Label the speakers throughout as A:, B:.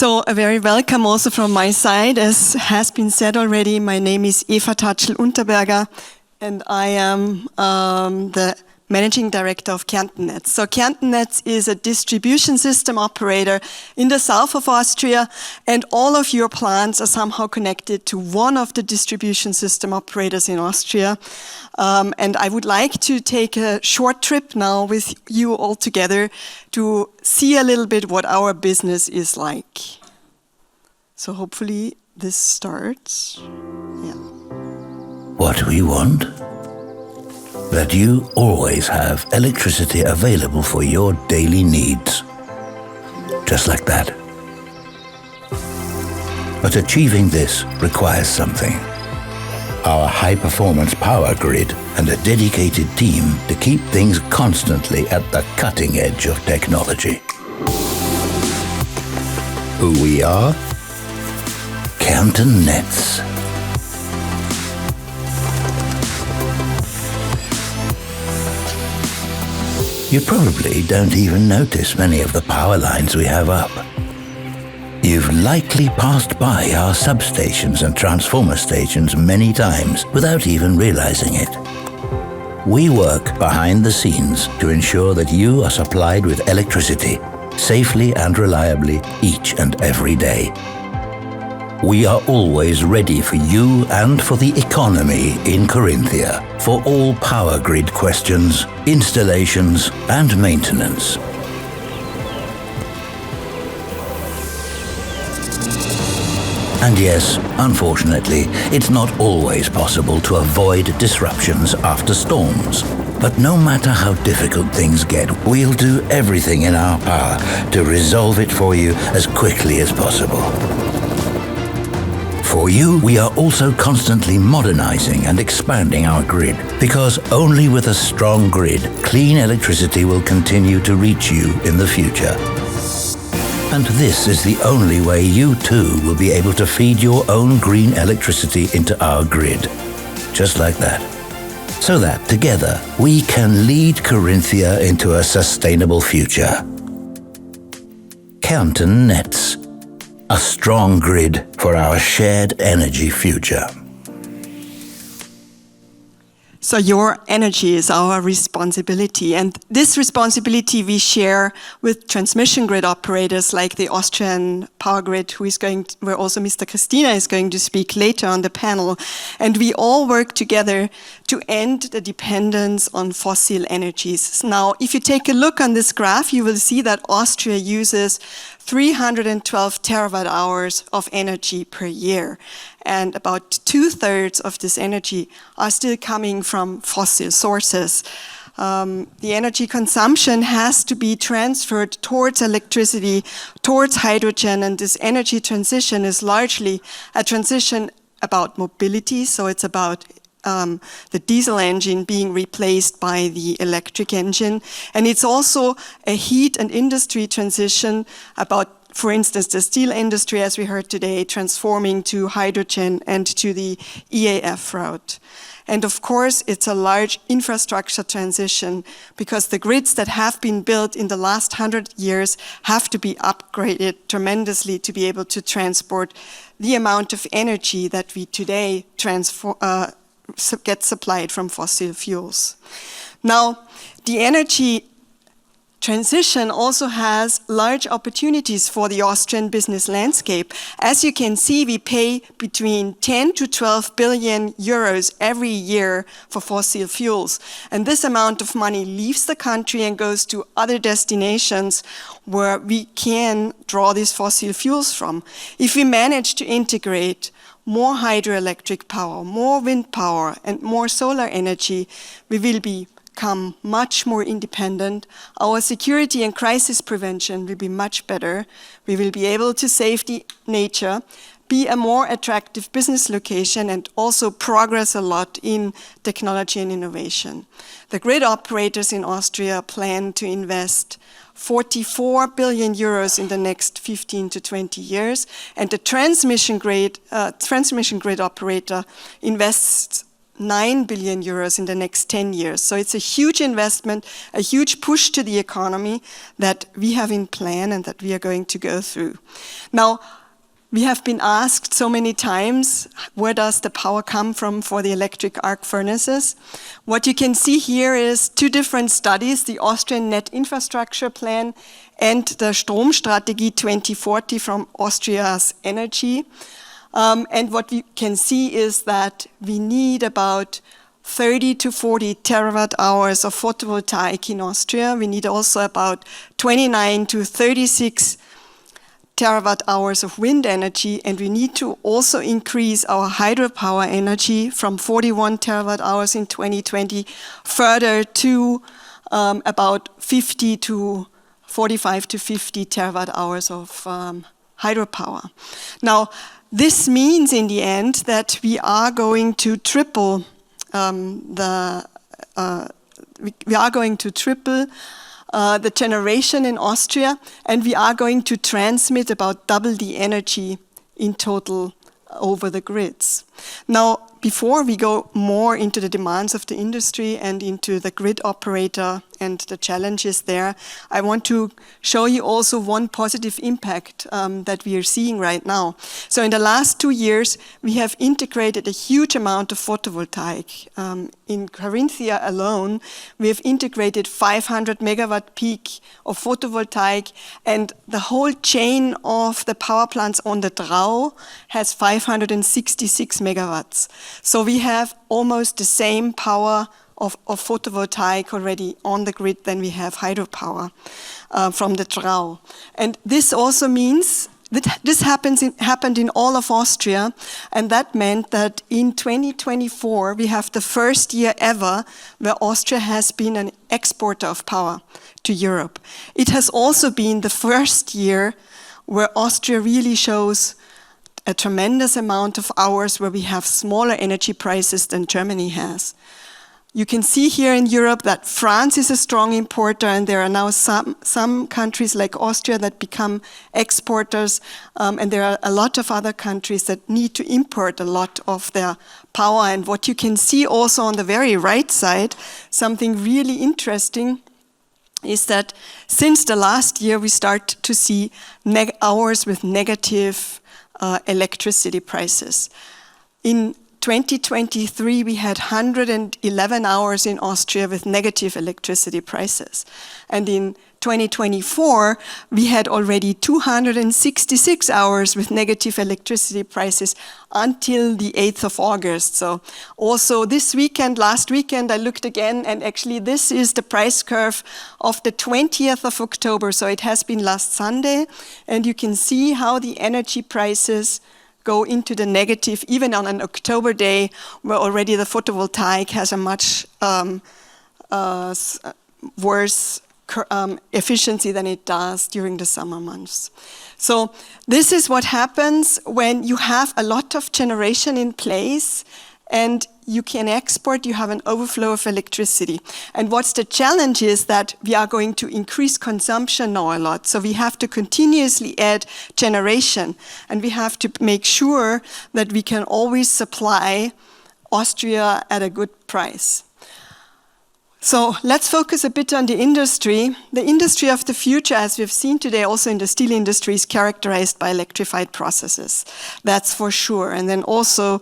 A: So a very welcome also from my side. As has been said already, my name is Eva Tatschl-Unterberger and I am the Managing Director of Kärnten Netz. So Kärnten Netz is a distribution system operator in the south of Austria, and all of your plants are somehow connected to one of the distribution system operators in Austria. And I would like to take a short trip now with you all together to see a little bit what our business is like. So hopefully this starts. Yeah.
B: What we want? That you always have electricity available for your daily needs. Just like that. But achieving this requires something. Our high-performance power grid and a dedicated team to keep things constantly at the cutting edge of technology. Who we are? Kärnten Netz. You probably don't even notice many of the power lines we have up. You've likely passed by our substations and transformer stations many times without even realizing it. We work behind the scenes to ensure that you are supplied with electricity safely and reliably each and every day. We are always ready for you and for the economy in Carinthia for all power grid questions, installations and maintenance. And yes, unfortunately, it's not always possible to avoid disruptions after storms. But no matter how difficult things get, we'll do everything in our power to resolve it for you as quickly as possible. For you, we are also constantly modernizing and expanding our grid, because only with a strong grid, clean electricity will continue to reach you in the future. And this is the only way you too will be able to feed your own green electricity into our grid. Just like that. So that together we can lead Carinthia into a sustainable future. Kärnten Netz. A strong grid for our shared energy future.
A: So your energy is our responsibility, and this responsibility we share with transmission grid operators like the Austrian power grid, where also Mr. Christina is going to speak later on the panel. And we all work together to end the dependence on fossil energies. Now, if you take a look on this graph, you will see that Austria uses 312 terawatt hours of energy per year. And about 2/3 of this energy are still coming from fossil sources. The energy consumption has to be transferred towards electricity, towards hydrogen, and this energy transition is largely a transition about mobility, so it's about the diesel engine being replaced by the electric engine. And it's also a heat and industry transition about, for instance, the steel industry, as we heard today, transforming to hydrogen and to the EAF route. And of course, it's a large infrastructure transition because the grids that have been built in the last 100 years have to be upgraded tremendously to be able to transport the amount of energy that we today get supplied from fossil fuels. Now, the energy transition also has large opportunities for the Austrian business landscape. As you can see, we pay between 10 to 12 billion euros every year for fossil fuels. And this amount of money leaves the country and goes to other destinations where we can draw these fossil fuels from. If we manage to integrate more hydroelectric power, more wind power, and more solar energy, we will become much more independent. Our security and crisis prevention will be much better. We will be able to save the nature, be a more attractive business location, and also progress a lot in technology and innovation. The grid operators in Austria plan to invest 44 billion euros in the next 15 to 20 years, and the transmission grid operator invests 9 billion euros in the next 10 years. So it's a huge investment, a huge push to the economy that we have in plan and that we are going to go through. Now, we have been asked so many times, where does the power come from for the electric arc furnaces? What you can see here is two different studies, the Austrian Net Infrastructure Plan and the Stromstrategie 2040 from Austria's Energy. And what we can see is that we need about 30 to 40 terawatt hours of photovoltaic in Austria. We need also about 29 to 36 terawatt hours of wind energy, and we need to also increase our hydropower energy from 41 terawatt hours in 2020 further to about 45 to 50 terawatt hours of hydropower. Now, this means in the end that we are going to triple the generation in Austria, and we are going to transmit about double the energy in total over the grids. Now, before we go more into the demands of the industry and into the grid operator and the challenges there, I want to show you also one positive impact that we are seeing right now. So in the last 2 years, we have integrated a huge amount of photovoltaic. In Carinthia alone, we have integrated 500 megawatt peak of photovoltaic, and the whole chain of the power plants on the Drau has 566 megawatts. So we have almost the same power of photovoltaic already on the grid than we have hydropower from the Drau. And this also means that this happened in all of Austria, and that meant that in 2024 we have the first year ever where Austria has been an exporter of power to Europe. It has also been the first year where Austria really shows a tremendous amount of hours where we have smaller energy prices than Germany has. You can see here in Europe that France is a strong importer, and there are now some countries like Austria that become exporters, and there are a lot of other countries that need to import a lot of their power. And what you can see also on the very right side, something really interesting, is that since the last year we start to see hours with negative electricity prices. In 2023, we had 111 hours in Austria with negative electricity prices. And in 2024, we had already 266 hours with negative electricity prices until the 8th of August. So also this weekend, last weekend, I looked again, and actually this is the price curve of the 20th of October. So it has been last Sunday, and you can see how the energy prices go into the negative, even on an October day, where already the photovoltaic has a much worse efficiency than it does during the summer months. So this is what happens when you have a lot of generation in place and you can export, you have an overflow of electricity. And what's the challenge is that we are going to increase consumption now a lot. So we have to continuously add generation, and we have to make sure that we can always supply Austria at a good price. So let's focus a bit on the industry. The industry of the future, as we've seen today, also in the steel industry, is characterized by electrified processes. That's for sure. And then also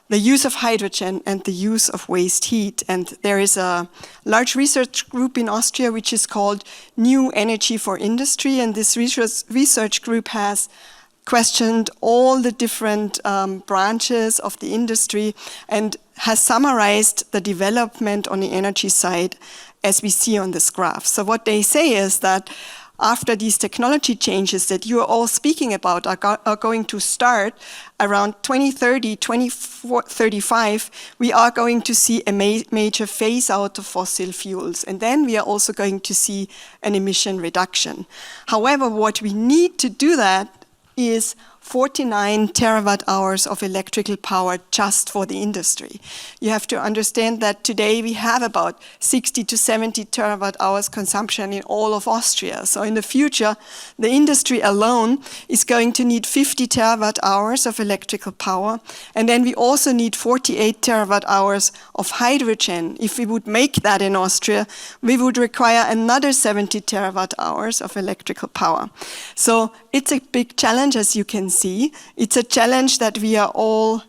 A: the use of hydrogen and the use of waste heat. And there is a large research group in Austria which is called New Energy for Industry. And this research group has questioned all the different branches of the industry and has summarized the development on the energy side as we see on this graph. So what they say is that after these technology changes that you are all speaking about are going to start around 2030, 2035, we are going to see a major phase out of fossil fuels. And then we are also going to see an emission reduction. However, what we need to do that is 49 terawatt hours of electrical power just for the industry. You have to understand that today we have about 60 to 70 terawatt hours consumption in all of Austria. So in the future, the industry alone is going to need 50 terawatt hours of electrical power. And then we also need 48 terawatt hours of hydrogen. If we would make that in Austria, we would require another 70 terawatt hours of electrical power. So it's a big challenge, as you can see. It's a challenge that we are all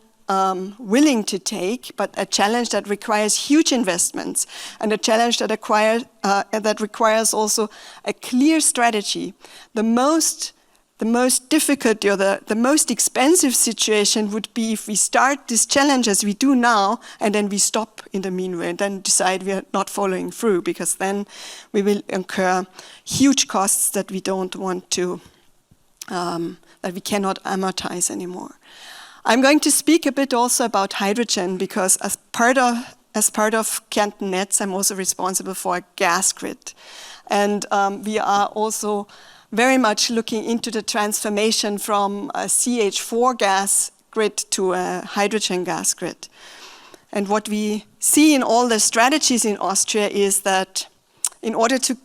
A: willing to take, but a challenge that requires huge investments, and a challenge that requires also a clear strategy. The most difficult or the most expensive situation would be if we start this challenge as we do now, and then we stop in the meanwhile, and then decide we are not following through, because then we will incur huge costs that we don't want to, that we cannot amortize anymore. I'm going to speak a bit also about hydrogen, because as part of Kärnten Netz, I'm also responsible for a gas grid. And we are also very much looking into the transformation from a CH4 gas grid to a hydrogen gas grid. And what we see in all the strategies in Austria is that in order to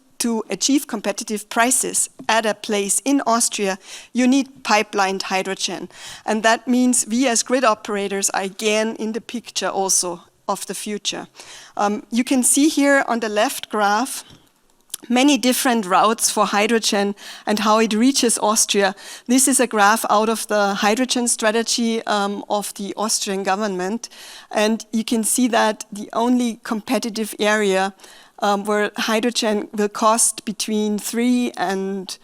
A: achieve competitive prices at a place in Austria, you need pipelined hydrogen. And that means we as grid operators are again in the picture also of the future. You can see here on the left graph many different routes for hydrogen and how it reaches Austria. This is a graph out of the hydrogen strategy of the Austrian government. And you can see that the only competitive area where hydrogen will cost between 3 and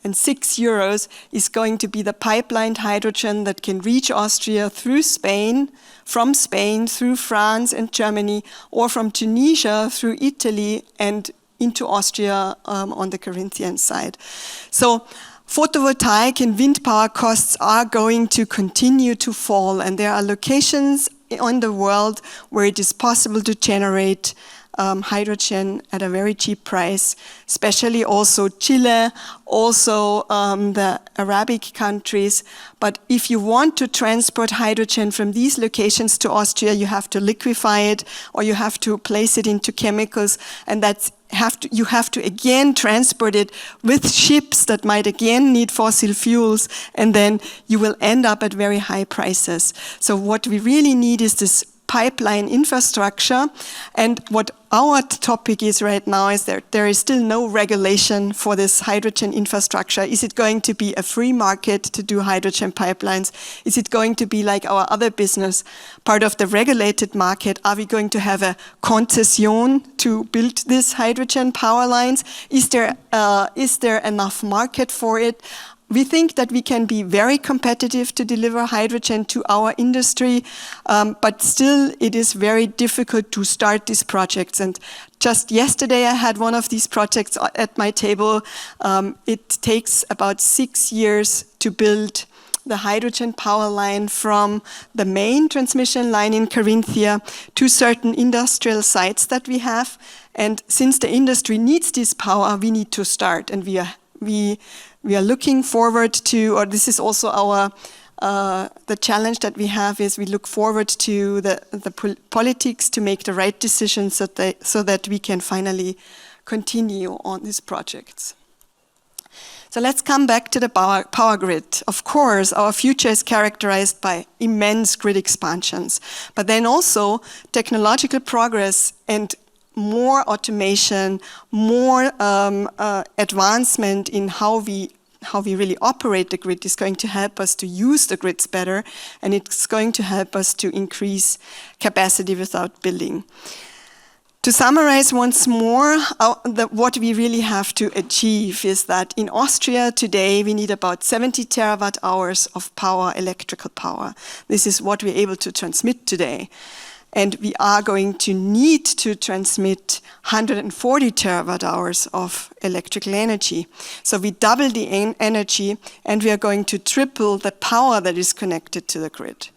A: 6 euros is going to be the pipelined hydrogen that can reach Austria through Spain, from Spain through France and Germany, or from Tunisia through Italy and into Austria on the Carinthian side. So photovoltaic and wind power costs are going to continue to fall, and there are locations in the world where it is possible to generate hydrogen at a very cheap price, especially also Chile, also the Arabic countries. But if you want to transport hydrogen from these locations to Austria, you have to liquefy it, or you have to place it into chemicals, and you have to again transport it with ships that might again need fossil fuels, and then you will end up at very high prices. So what we really need is this pipeline infrastructure. And what our topic is right now is there is still no regulation for this hydrogen infrastructure. Is it going to be a free market to do hydrogen pipelines? Is it going to be like our other business, part of the regulated market? Are we going to have a concession to build these hydrogen power lines? Is there enough market for it? We think that we can be very competitive to deliver hydrogen to our industry, but still it is very difficult to start these projects. And just yesterday I had one of these projects at my table. It takes about 6 years to build the hydrogen power line from the main transmission line in Carinthia to certain industrial sites that we have. And since the industry needs this power, we need to start, and we are looking forward to, or this is also our the challenge that we have is we look forward to the politics to make the right decisions so that we can finally continue on these projects. So let's come back to the power grid. Of course, our future is characterized by immense grid expansions, but then also technological progress and more automation, more advancement in how we really operate the grid is going to help us to use the grids better, and it's going to help us to increase capacity without building. To summarize once more, what we really have to achieve is that in Austria today we need about 70 terawatt hours of power, electrical power. This is what we're able to transmit today. And we are going to need to transmit 140 terawatt hours of electrical energy. So we double the energy, and we are going to triple the power that is connected to the grid.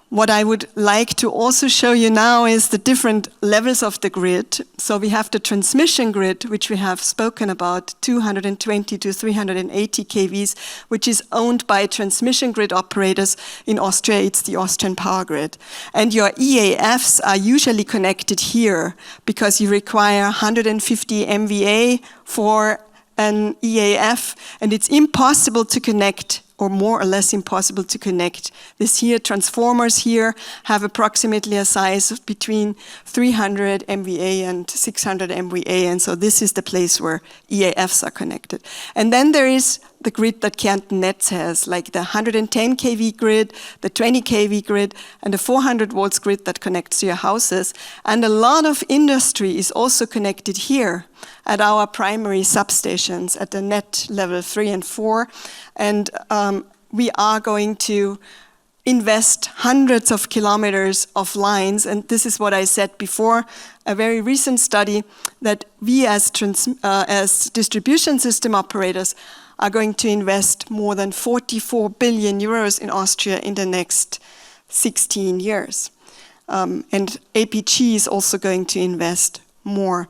A: What I would like to also show you now is the different levels of the grid. So we have the transmission grid, which we have spoken about, 220 to 380 kVs, which is owned by transmission grid operators. In Austria, it's the Austrian power grid. And your EAFs are usually connected here because you require 150 MVA for an EAF, and it's impossible to connect, or more or less impossible to connect. This here, transformers here have approximately a size of between 300 MVA and 600 MVA, and so this is the place where EAFs are connected. And then there is the grid that Kärnten Netz has, like the 110 kV grid, the 20 kV grid, and the 400 volts grid that connects to your houses. And a lot of industry is also connected here at our primary substations at the net level 3 and 4. And we are going to invest hundreds of kilometers of lines. And this is what I said before, a very recent study that we as distribution system operators are going to invest more than 44 billion euros in Austria in the next 16 years. And APG is also going to invest more.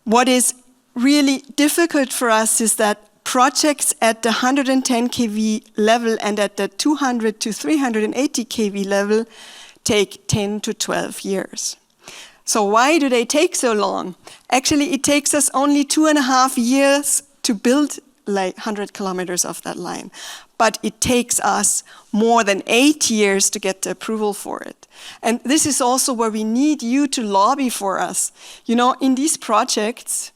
A: What is really difficult for us is that projects at the 110 kV level and at the 200 to 380 kV level take 10 to 12 years. So why do they take so long? Actually, it takes us only 2.5 years to build like 100 kilometers of that line. But it takes us more than 8 years to get the approval for it. And this is also where we need you to lobby for us. You know, in these projects,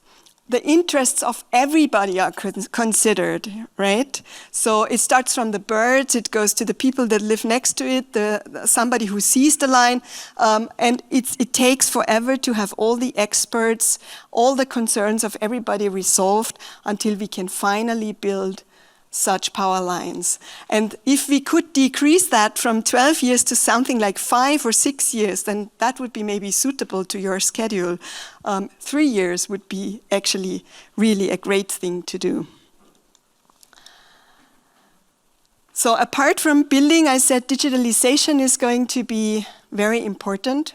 A: the interests of everybody are considered, right? So it starts from the birds, it goes to the people that live next to it, somebody who sees the line, and it takes forever to have all the experts, all the concerns of everybody resolved until we can finally build such power lines. And if we could decrease that from 12 years to something like 5 or 6 years, then that would be maybe suitable to your schedule. 3 years would be actually really a great thing to do. So apart from building, I said digitalization is going to be very important.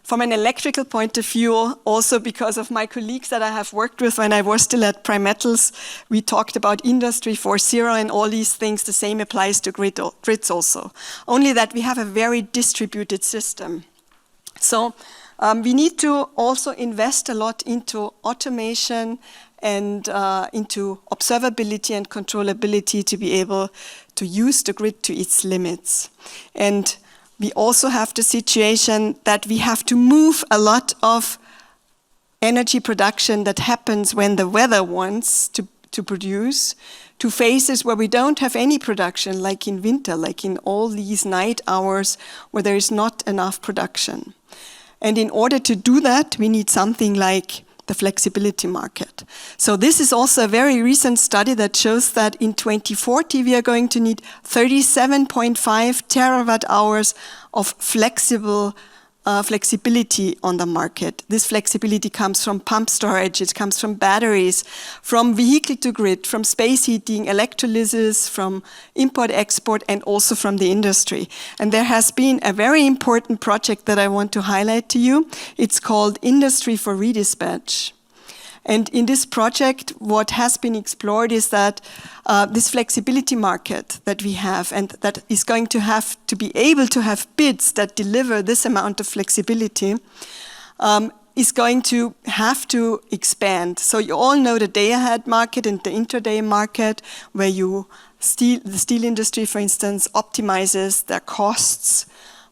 A: From an electrical point of view, also because of my colleagues that I have worked with when I was still at Primetals, we talked about Industry 4.0 and all these things. The same applies to grids also. Only that we have a very distributed system. So we need to also invest a lot into automation and into observability and controllability to be able to use the grid to its limits. And we also have the situation that we have to move a lot of energy production that happens when the weather wants to produce to phases where we don't have any production, like in winter, like in all these night hours where there is not enough production. And in order to do that, we need something like the flexibility market. So this is also a very recent study that shows that in 2040 we are going to need 37.5 terawatt hours of flexibility on the market. This flexibility comes from pump storage, it comes from batteries, from vehicle to grid, from space heating, electrolysis, from import-export, and also from the industry. And there has been a very important project that I want to highlight to you. It's called Industry for Redispatch. And in this project, what has been explored is that this flexibility market that we have, and that is going to have to be able to have bids that deliver this amount of flexibility, is going to have to expand. So you all know the day-ahead market and the intraday market, where the steel industry, for instance, optimizes their costs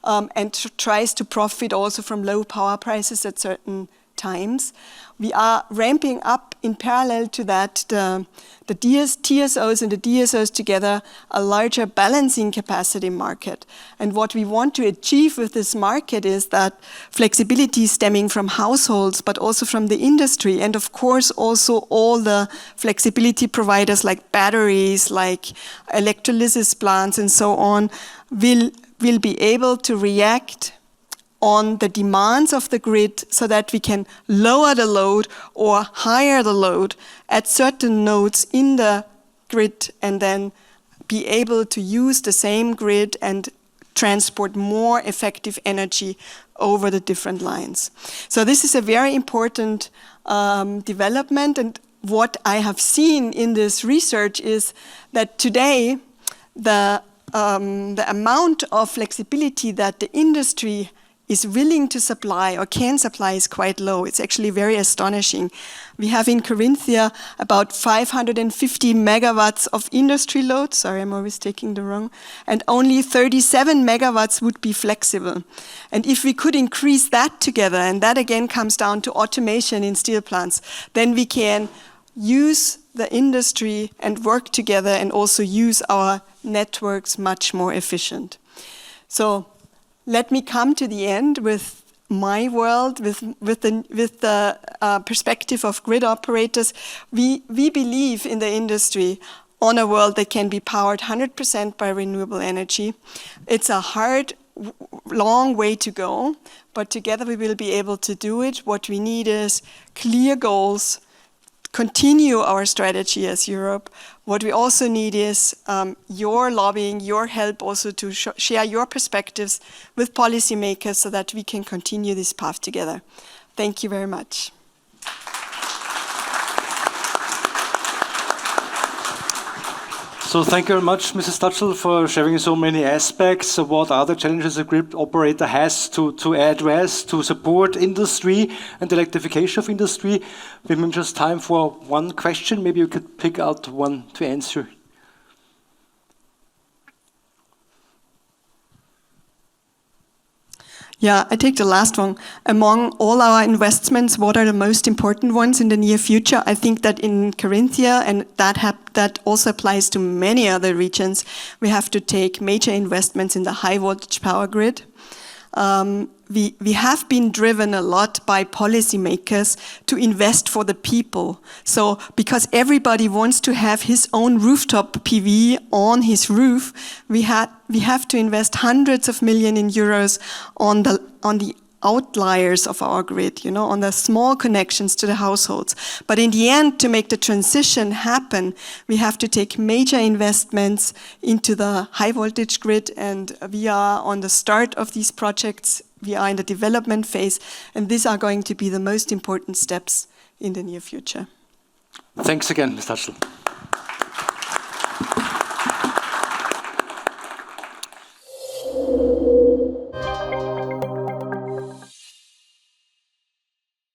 A: and tries to profit also from low power prices at certain times. We are ramping up in parallel to that the TSOs and the DSOs together a larger balancing capacity market. And what we want to achieve with this market is that flexibility stemming from households, but also from the industry, and of course also all the flexibility providers like batteries, like electrolysis plants and so on, will be able to react on the demands of the grid so that we can lower the load or higher the load at certain nodes in the grid and then be able to use the same grid and transport more effective energy over the different lines. So this is a very important development, and what I have seen in this research is that today the amount of flexibility that the industry is willing to supply or can supply is quite low. It's actually very astonishing. We have in Carinthia about 550 megawatts of industry load. Sorry, I'm always taking the wrong. And only 37 megawatts would be flexible. And if we could increase that together, and that again comes down to automation in steel plants, then we can use the industry and work together and also use our networks much more efficient. So let me come to the end with my world, with the perspective of grid operators. We believe in the industry on a world that can be powered 100% by renewable energy. It's a hard, long way to go, but together we will be able to do it. What we need is clear goals, continue our strategy as Europe. What we also need is your lobbying, your help also to share your perspectives with policymakers so that we can continue this path together. Thank you very much.
C: So thank you very much, Mrs. Tatschl, for sharing so many aspects of what are the challenges a grid operator has to address to support industry and electrification of industry. We have just time for one question. Maybe you could pick out one to answer.
A: Yeah, I take the last one. Among all our investments, what are the most important ones in the near future? I think that in Carinthia, and that also applies to many other regions, we have to take major investments in the high voltage power grid. We have been driven a lot by policymakers to invest for the people. So because everybody wants to have his own rooftop PV on his roof, we have to invest hundreds of millions in euros on the outliers of our grid, you know, on the small connections to the households. But in the end, to make the transition happen, we have to take major investments into the high voltage grid, and we are on the start of these projects. We are in the development phase, and these are going to be the most important steps in the near future.
C: Thanks again, Ms. Tatschl.